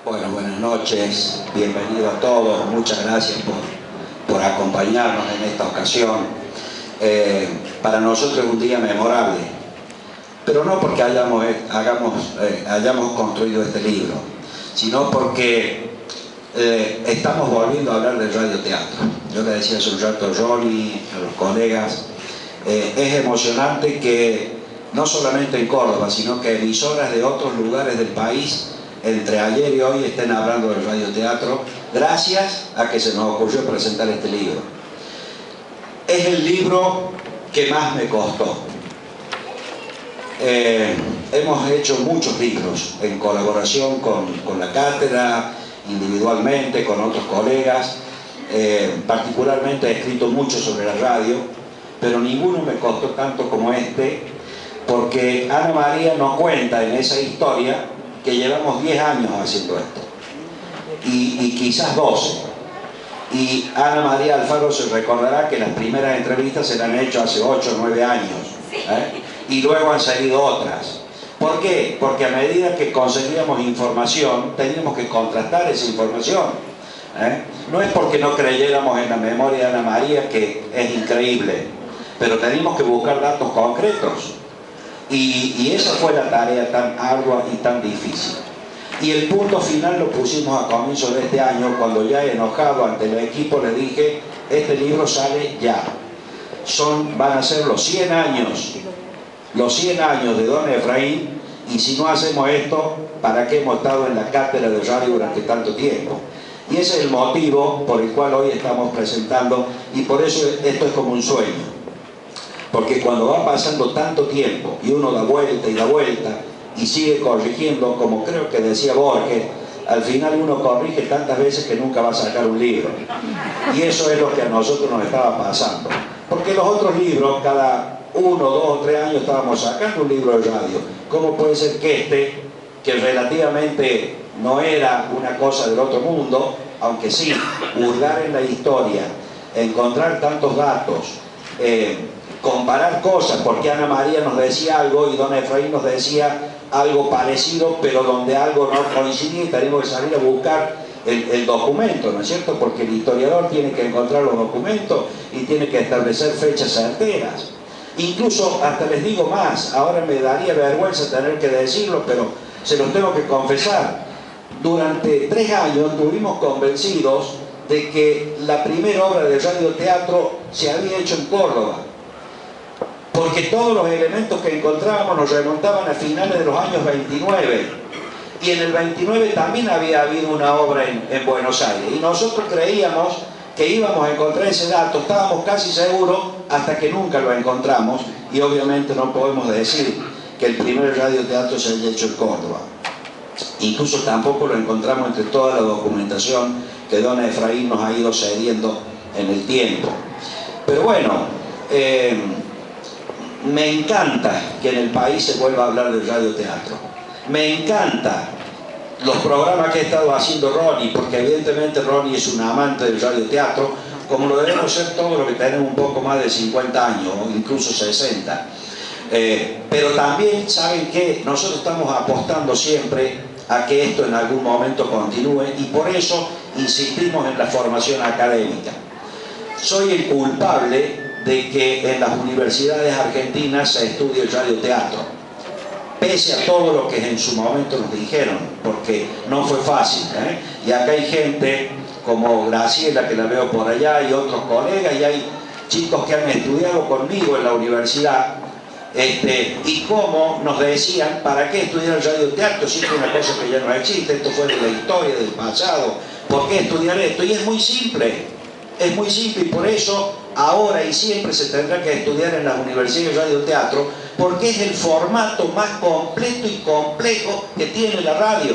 Bueno, buenas noches, bienvenidos a todos, muchas gracias por acompañarnos en esta ocasión. Para nosotros es un día memorable, pero no porque hayamos construido este libro, sino porque estamos volviendo a hablar del radioteatro. Yo le decía hace un rato a Ronnie, a los colegas, es emocionante que no solamente en Córdoba, sino que emisoras de otros lugares del país entre ayer y hoy estén hablando del radioteatro, gracias a que se nos ocurrió presentar este libro. Es el libro que más me costó. Hemos hecho muchos libros en colaboración con la cátedra, individualmente, con otros colegas. Particularmente he escrito mucho sobre la radio, pero ninguno me costó tanto como este, porque Ana María nos cuenta en esa historia que llevamos 10 años haciendo esto, y quizás 12. Y Ana María Alfaro se recordará que las primeras entrevistas se las han hecho hace 8 o 9 años, y luego han salido otras. ¿Por qué? Porque a medida que conseguíamos información, teníamos que contrastar esa información. No es porque no creyéramos en la memoria de Ana María, que es increíble, pero teníamos que buscar datos concretos. Y esa fue la tarea tan ardua y tan difícil. Y el punto final lo pusimos a comienzo de este año, cuando ya enojado ante el equipo le dije: este libro sale ya. Van a ser los 100 años de Don Efraín, y si no hacemos esto, ¿para qué hemos estado en la cátedra de radio durante tanto tiempo? Y ese es el motivo por el cual hoy estamos presentando, y por eso esto es como un sueño. Porque cuando va pasando tanto tiempo y uno da vuelta y sigue corrigiendo, como creo que decía Borges, al final uno corrige tantas veces que nunca va a sacar un libro. Y eso es lo que a nosotros nos estaba pasando. Porque los otros libros, cada 1, 2 o 3 años estábamos sacando un libro de radio. ¿Cómo puede ser que este, que relativamente no era una cosa del otro mundo, aunque sí, hurgar en la historia, encontrar tantos datos, comparar cosas, porque Ana María nos decía algo y Don Efraín nos decía algo parecido, pero donde algo no coincidía y tenemos que salir a buscar el documento, ¿no es cierto? Porque el historiador tiene que encontrar los documentos y tiene que establecer fechas certeras. Incluso, hasta les digo más, ahora me daría vergüenza tener que decirlo, pero se los tengo que confesar. Durante 3 años estuvimos convencidos de que la primera obra de radioteatro se había hecho en Córdoba, porque todos los elementos que encontrábamos nos remontaban a finales de los años 29, y en el 29 también había habido una obra en Buenos Aires, y nosotros creíamos que íbamos a encontrar ese dato, estábamos casi seguros, hasta que nunca lo encontramos, y obviamente no podemos decir que el primer radioteatro se haya hecho en Córdoba. Incluso tampoco lo encontramos entre toda la documentación que Don Efraín nos ha ido cediendo en el tiempo. Pero bueno, me encanta que en el país se vuelva a hablar del radioteatro. Me encanta los programas que ha estado haciendo Ronnie, porque evidentemente Ronnie es un amante del radioteatro, como lo debemos ser todos los que tenemos un poco más de 50 años, o incluso 60. Pero también saben que nosotros estamos apostando siempre a que esto en algún momento continúe, y por eso insistimos en la formación académica. Soy el culpable de que en las universidades argentinas se estudie el radioteatro, pese a todo lo que en su momento nos dijeron, porque no fue fácil, y acá hay gente como Graciela, que la veo por allá, y otros colegas, y hay chicos que han estudiado conmigo en la universidad, y como nos decían: ¿para qué estudiar el radioteatro si es una cosa que ya no existe? Esto fue de la historia, del pasado, ¿por qué estudiar esto? Y es muy simple, y por eso ahora y siempre se tendrá que estudiar en las universidades de radioteatro, porque es el formato más completo y complejo que tiene la radio.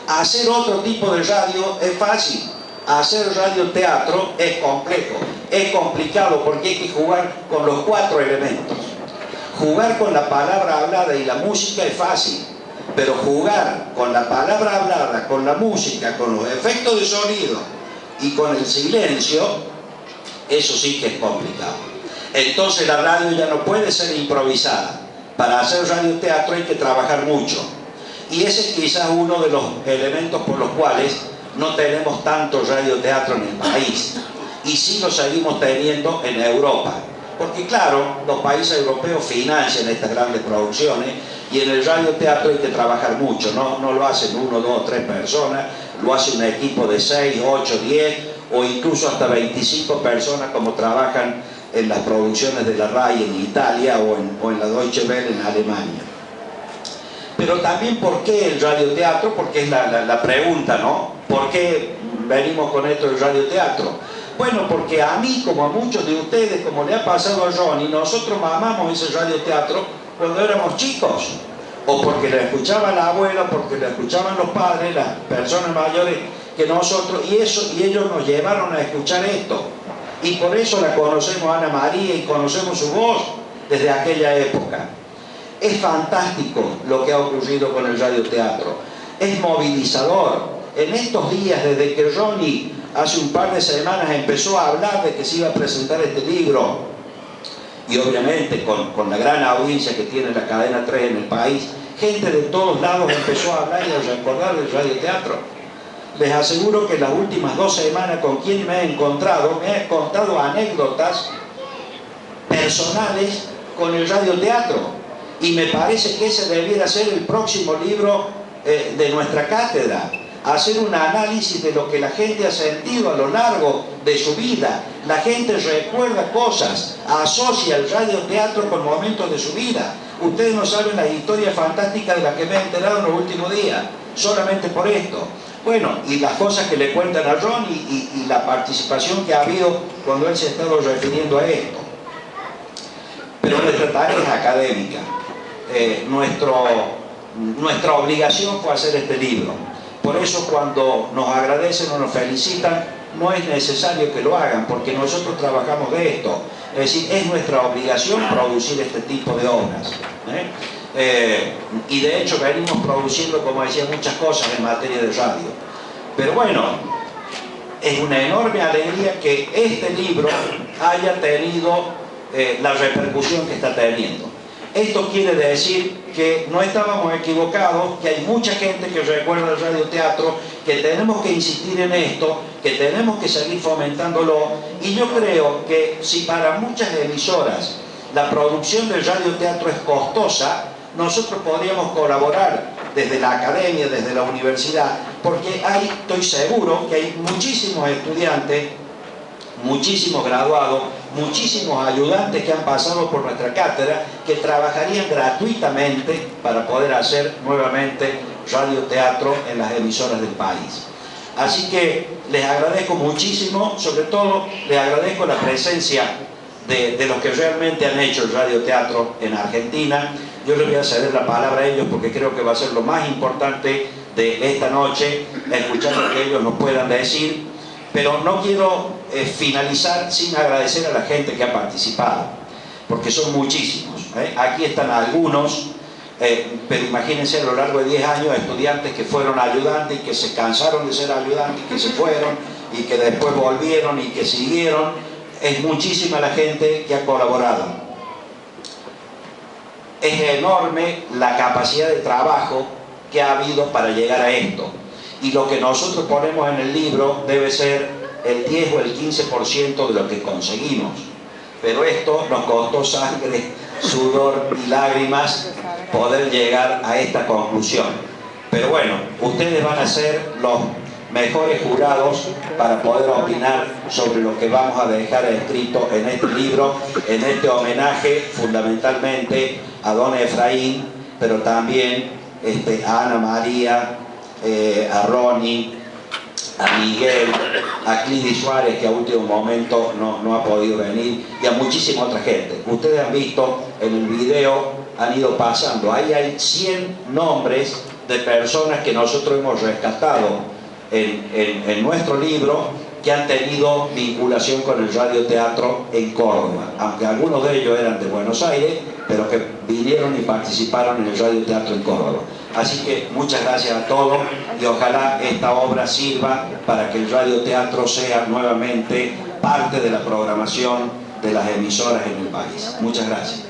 Hacer otro tipo de radio es fácil, hacer radioteatro es complejo, es complicado, porque hay que jugar con los 4 elementos. Jugar con la palabra hablada y la música es fácil, pero jugar con la palabra hablada, con la música, con los efectos de sonido y con el silencio, eso sí que es complicado. Entonces la radio ya no puede ser improvisada. Para hacer radioteatro hay que trabajar mucho. Y ese es quizás uno de los elementos por los cuales no tenemos tanto radioteatro en el país. Y sí lo seguimos teniendo en Europa. Porque claro, los países europeos financian estas grandes producciones y en el radioteatro hay que trabajar mucho. No lo hacen 1, 2, 3 personas, lo hace un equipo de 6, 8, 10 o incluso hasta 25 personas como trabajan en las producciones de la RAI en Italia o en la Deutsche Welle en Alemania. Pero también, ¿por qué el radioteatro? Porque es la pregunta, ¿no? ¿Por qué venimos con esto del radioteatro? Bueno, porque a mí, como a muchos de ustedes, como le ha pasado a Ronnie, nosotros mamamos ese radioteatro cuando éramos chicos. O porque le escuchaba la abuela, porque le escuchaban los padres, las personas mayores que nosotros, y ellos nos llevaron a escuchar esto. Y por eso la conocemos a Ana María y conocemos su voz desde aquella época. Es fantástico lo que ha ocurrido con el radioteatro. Es movilizador. En estos días, desde que Ronnie hace un par de semanas empezó a hablar de que se iba a presentar este libro, y obviamente con la gran audiencia que tiene la cadena 3 en el país, gente de todos lados empezó a hablar y a recordar del radioteatro. Les aseguro que las últimas 2 semanas con quien me he contado anécdotas personales con el radioteatro. Y me parece que ese debiera ser el próximo libro de nuestra cátedra. Hacer un análisis de lo que la gente ha sentido a lo largo de su vida. La gente recuerda cosas, asocia el radioteatro con momentos de su vida. Ustedes no saben las historias fantásticas de las que me he enterado en los últimos días, solamente por esto. Bueno, y las cosas que le cuentan a Ron y la participación que ha habido cuando él se ha estado refiriendo a esto. Pero nuestra tarea es académica. Nuestra obligación fue hacer este libro. Por eso cuando nos agradecen o nos felicitan, no es necesario que lo hagan, porque nosotros trabajamos de esto. Es decir, es nuestra obligación producir este tipo de obras. Y de hecho venimos produciendo, como decía, muchas cosas en materia de radio. Pero bueno, es una enorme alegría que este libro haya tenido la repercusión que está teniendo. Esto quiere decir que no estábamos equivocados, que hay mucha gente que recuerda el radioteatro, que tenemos que insistir en esto, que tenemos que seguir fomentándolo. Y yo creo que si para muchas emisoras la producción del radioteatro es costosa, nosotros podríamos colaborar desde la academia, desde la universidad, porque estoy seguro que hay muchísimos estudiantes, muchísimos graduados, muchísimos ayudantes que han pasado por nuestra cátedra que trabajarían gratuitamente para poder hacer nuevamente radioteatro en las emisoras del país. Así que les agradezco muchísimo, sobre todo les agradezco la presencia de los que realmente han hecho el radioteatro en Argentina. Yo les voy a ceder la palabra a ellos porque creo que va a ser lo más importante de esta noche, escuchar lo que ellos nos puedan decir. Pero no quiero finalizar sin agradecer a la gente que ha participado, porque son muchísimos. Aquí están algunos, pero imagínense a lo largo de 10 años estudiantes que fueron ayudantes y que se cansaron de ser ayudantes, que se fueron y que después volvieron y que siguieron. Es muchísima la gente que ha colaborado. Es enorme la capacidad de trabajo que ha habido para llegar a esto. Y lo que nosotros ponemos en el libro debe ser el 10 o el 15% de lo que conseguimos. Pero esto nos costó sangre, sudor y lágrimas poder llegar a esta conclusión. Pero bueno, ustedes van a ser los mejores jurados para poder opinar sobre lo que vamos a dejar escrito en este libro, en este homenaje fundamentalmente a don Efraín, pero también a Ana María, a Ronnie, a Miguel, a Clidy Suárez, que a último momento no ha podido venir, y a muchísima otra gente. Ustedes han visto en el video, han ido pasando, ahí hay 100 nombres de personas que nosotros hemos rescatado en nuestro libro, que han tenido vinculación con el radioteatro en Córdoba, aunque algunos de ellos eran de Buenos Aires, pero que vinieron y participaron en el radioteatro en Córdoba. Así que muchas gracias a todos y ojalá esta obra sirva para que el radioteatro sea nuevamente parte de la programación de las emisoras en el país. Muchas gracias.